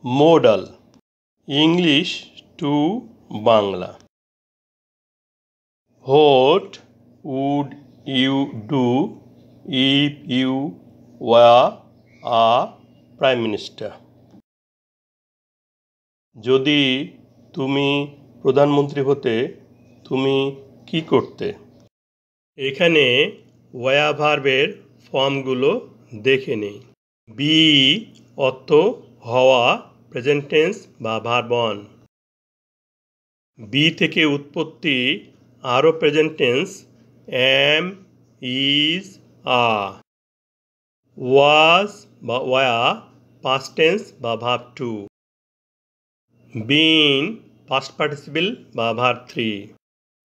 modal, English to Bangla. What would you do if you were a prime minister? যদি তুমি প্রধানমন্ত্রী হতে তুমি কি করতে? এখানে ওয়া ভার্বের ফর্মগুলো দেখে নেই। বি অর্থ হওয়া, প্রেজেন্ট টেন্স বা ভার্ব অন। বি থেকে উৎপত্তি আরও present tense am, is, are. Was বা ওয়া পাস্ট টেন্স বা verb two. Been past participle বা ভার্ব থ্রি।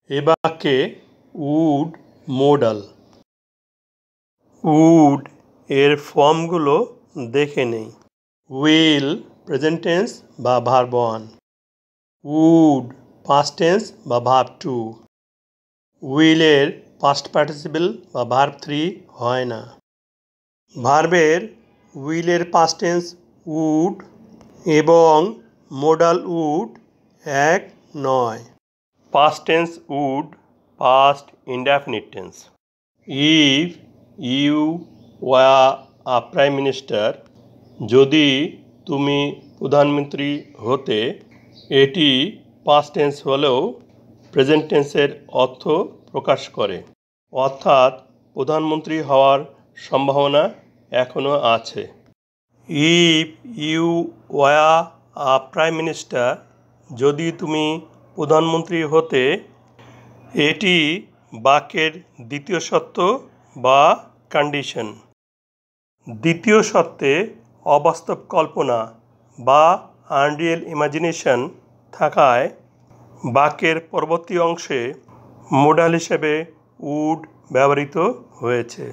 এ বাক্যে উড মোডাল। উড এর ফর্মগুলো দেখে নেই। উইল প্রেজেন্ট টেন্স বা verb one. Would past tense বা ভার্ব টু। উইলের পাস্ট পার্টিসিপল বা ভার্ব থ্রি হয় না। ভার্বের উইলের পাস্ট টেন্স উড এবং মোডাল উড এক নয়। Past tense would, past indefinite tense. If you were a prime minister, যদি তুমি প্রধানমন্ত্রী হতে, এটি পাস্ট টেন্স হলেও প্রেজেন্ট টেন্সের অর্থ প্রকাশ করে, অর্থাৎ প্রধানমন্ত্রী হওয়ার সম্ভাবনা এখনও আছে। If you were a prime minister, যদি তুমি প্রধানমন্ত্রী হতে, এটি বাক্যের দ্বিতীয় শর্ত বা কন্ডিশন। দ্বিতীয় শর্তে অবাস্তব কল্পনা বা আনরিয়েল ইমাজিনেশন থাকায় বাক্যের পরবর্তী অংশে মোডাল হিসেবে উড ব্যবহৃত হয়েছে।